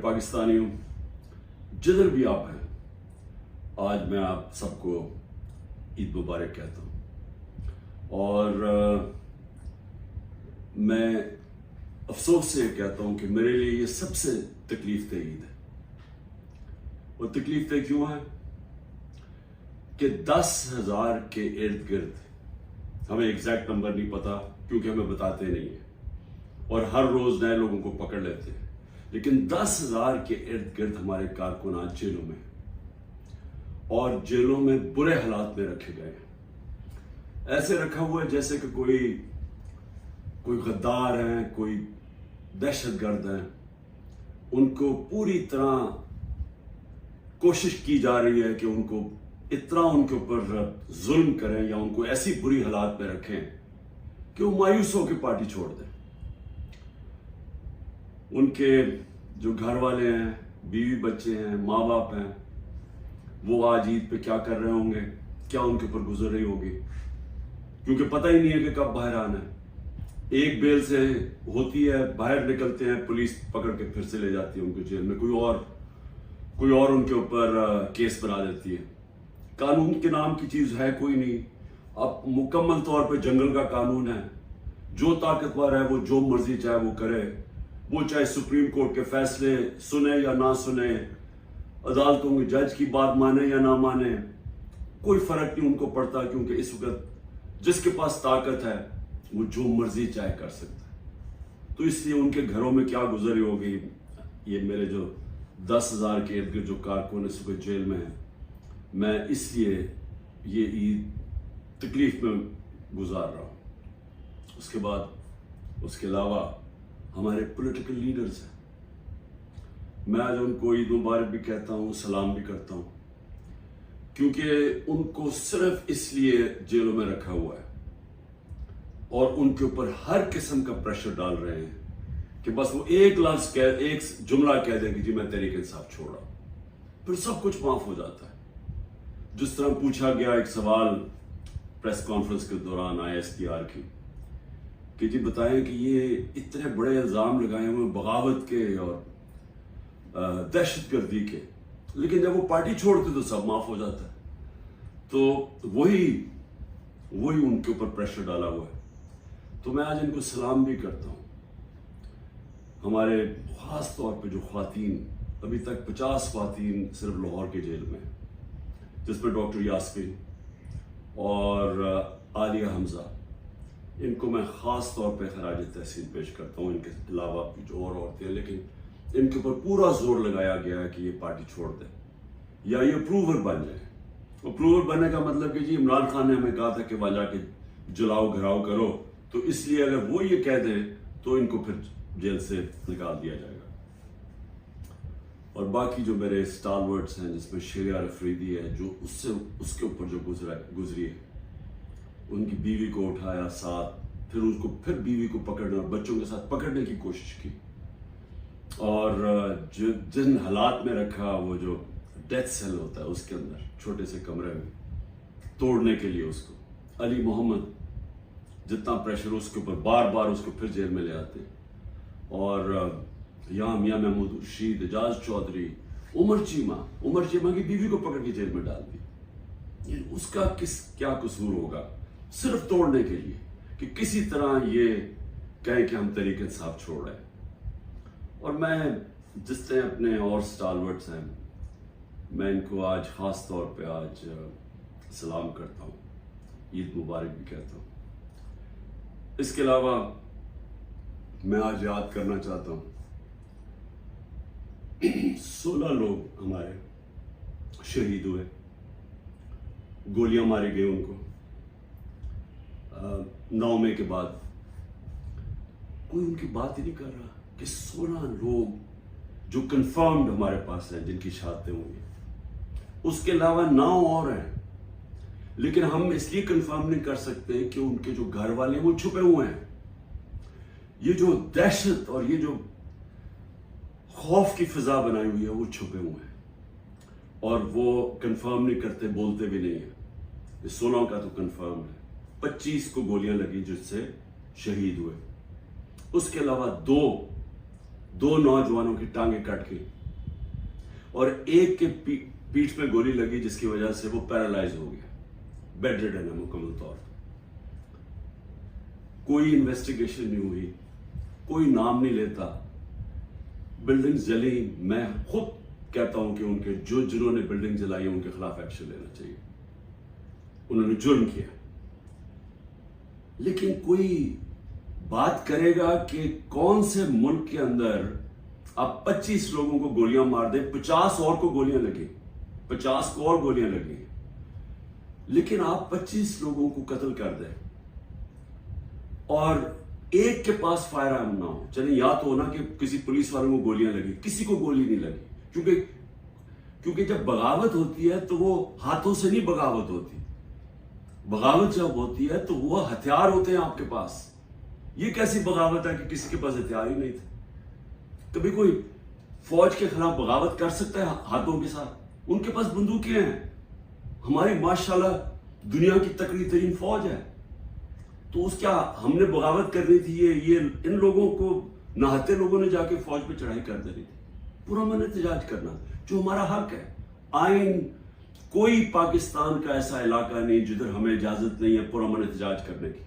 पाकिस्तानियों, जिधर भी आप हैं, आज मैं आप सबको ईद मुबारक कहता हूँ। और मैं अफसोस से कहता हूँ कि मेरे लिए ये सबसे तकलीफ दह ईद है। और तकलीफ दह क्यों है कि 10,000 के इर्द गिर्द, हमें एग्जैक्ट नंबर नहीं पता क्योंकि हमें बताते नहीं है और हर रोज नए लोगों को पकड़ लेते हैं, लेकिन 10,000 के इर्द गिर्द हमारे कारकुन आज जेलों में और जेलों में बुरे हालात में रखे गए हैं। ऐसे रखा हुआ है जैसे कि कोई गद्दार हैं, कोई दहशतगर्द हैं। उनको पूरी तरह कोशिश की जा रही है कि उनको इतना उनके ऊपर जुल्म करें या उनको ऐसी बुरी हालात में रखें कि वो मायूस होकर पार्टी छोड़ दें। उनके जो घर वाले हैं, बीवी बच्चे हैं, माँ बाप हैं, वो आज ईद पे क्या कर रहे होंगे, क्या उनके ऊपर गुजर रही होगी, क्योंकि पता ही नहीं है कि कब बाहर आना है। एक बेल से होती है, बाहर निकलते हैं, पुलिस पकड़ के फिर से ले जाती है उनको जेल में, कोई और उनके ऊपर केस बना देती है। कानून के नाम की चीज है कोई नहीं। अब मुकम्मल तौर पे जंगल का कानून है। जो ताकतवर है वो जो मर्जी चाहे वो करे, वो चाहे सुप्रीम कोर्ट के फैसले सुने या ना सुने, अदालतों के जज की बात माने या ना माने, कोई फर्क नहीं उनको पड़ता, क्योंकि इस वक्त जिसके पास ताकत है वो जो मर्जी चाहे कर सकता है। तो इसलिए उनके घरों में क्या गुजरी होगी, ये मेरे जो 10,000 के इर्द गिर्द जो कारकुन इस वक्त जेल में है, मैं इसलिए ये ईद तकलीफ में गुजार रहा हूँ। उसके अलावा हमारे पॉलिटिकल लीडर्स हैं, मैं आज उनको ईद मुबारक भी कहता हूँ, सलाम भी करता हूँ, क्योंकि उनको सिर्फ इसलिए जेलों में रखा हुआ है और उनके ऊपर हर किस्म का प्रेशर डाल रहे हैं कि बस वो एक जुमला कह दें कि जी मैं तहरीक इंसाफ छोड़ रहा हूं, फिर सब कुछ माफ हो जाता है। जिस तरह पूछा गया एक सवाल प्रेस कॉन्फ्रेंस के दौरान ISPR की कि जी बताएं कि ये इतने बड़े इल्जाम लगाए हुए बगावत के और दहशतगर्दी के, लेकिन जब वो पार्टी छोड़ते तो सब माफ हो जाता है। तो वही उनके ऊपर प्रेशर डाला हुआ है। तो मैं आज इनको सलाम भी करता हूँ। हमारे खास तौर पे जो ख्वातीन, अभी तक 50 ख्वातीन सिर्फ लाहौर के जेल में, जिसमें डॉक्टर यास्मीन और आलिया हमजा, इनको मैं खास तौर पे खराज तहसीन पेश करता हूँ। इनके अलावा जो और औरतें, लेकिन इनके ऊपर पूरा जोर लगाया गया है कि ये पार्टी छोड़ दें या ये अप्रूवर बन जाए। अप्रूवर बनने का मतलब कि जी इमरान खान ने हमें कहा था कि वहां जाके जलाओ घराव करो, तो इसलिए अगर वो ये कह दें तो इनको फिर जेल से निकाल दिया जाएगा। और बाकी जो मेरे स्टालवर्ड्स हैं, जिसमें शेरिया अफरीदी है, जो उसके ऊपर जो गुजरी है, उनकी बीवी को उठाया साथ, फिर बीवी को पकड़ने और बच्चों के साथ पकड़ने की कोशिश की, और जिन हालात में रखा, वो जो डेथ सेल होता है उसके अंदर छोटे से कमरे में, तोड़ने के लिए उसको अली मोहम्मद जितना प्रेशर उसके ऊपर, बार बार उसको फिर जेल में ले आते हैं। और यहाँ मियाँ महमूद रशीद, एजाज चौधरी, उमर चीमा की बीवी को पकड़ के जेल में डाल दी। उसका क्या कसूर होगा, सिर्फ तोड़ने के लिए कि किसी तरह ये कहें कि हम तहरीक इंसाफ छोड़ रहे हैं। और मैं जिस तरह अपने और स्टालवर्ड्स हैं, मैं इनको आज खास तौर पे आज सलाम करता हूँ, ईद मुबारक भी कहता हूँ। इसके अलावा मैं आज याद करना चाहता हूँ 16 लोग हमारे शहीद हुए, गोलियां मारी गई उनको 9 मई के बाद। कोई उनकी बात ही नहीं कर रहा कि 16 लोग जो कंफर्म्ड हमारे पास हैं जिनकी शहादतें हुई, उसके अलावा 9 और हैं, लेकिन हम इसलिए कंफर्म नहीं कर सकते कि उनके जो घर वाले वो छुपे हुए हैं। ये जो दहशत और ये जो खौफ की फिजा बनाई हुई है, वो छुपे हुए हैं और वो कंफर्म नहीं करते, बोलते भी नहीं है। ये 16 का तो कंफर्म है, 25 को गोलियां लगी जिससे शहीद हुए। उसके अलावा 2 2 नौजवानों की टांगें कट गई और एक के पीठ पे गोली लगी जिसकी वजह से वो पैरालाइज हो गया, बेड रिडन है मुकम्मल तौर पर। कोई इन्वेस्टिगेशन नहीं हुई, कोई नाम नहीं लेता, बिल्डिंग जली। मैं खुद कहता हूं कि उनके जिन्होंने बिल्डिंग जलाई उनके खिलाफ एक्शन लेना चाहिए, उन्होंने जुर्म किया। लेकिन कोई बात करेगा कि कौन से मुल्क के अंदर आप 25 लोगों को गोलियां मार दे, 50 और को गोलियां लगी, 50 को और गोलियां लगी, लेकिन आप 25 लोगों को कत्ल कर दें और एक के पास फायर आर्म ना हो। चलिए या तो होना कि किसी पुलिस वालों को गोलियां लगी, किसी को गोली नहीं लगी, क्योंकि जब बगावत होती है तो वो हाथों से नहीं बगावत होती। बगावत जब होती है तो वो हथियार होते हैं आपके पास। ये कैसी बगावत है कि किसी के पास हथियार ही नहीं थे? कभी कोई फौज के खिलाफ बगावत कर सकता है हाथों के साथ? उनके पास बंदूकें हैं। हमारी माशाल्लाह दुनिया की तकड़ी तरीन फौज है। तो उस क्या हमने बगावत करनी थी? ये इन लोगों को नहाते लोगों ने जाके फौज पे चढ़ाई कर देनी थी। पुरअमन एहतजाज करना जो हमारा हक है। आइन कोई पाकिस्तान का ऐसा इलाका नहीं जिधर हमें इजाजत नहीं है पुरअमन एहतजाज करने की।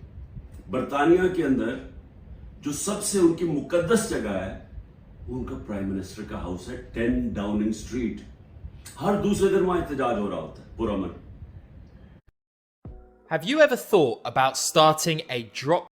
बरतानिया के अंदर जो सबसे उनकी मुकद्दस जगह है वो उनका प्राइम मिनिस्टर का हाउस है, 10 डाउनिंग स्ट्रीट। हर दूसरे दिन वहां एहतजाज हो रहा होता है पुरअमन। Have you ever thought about starting a drop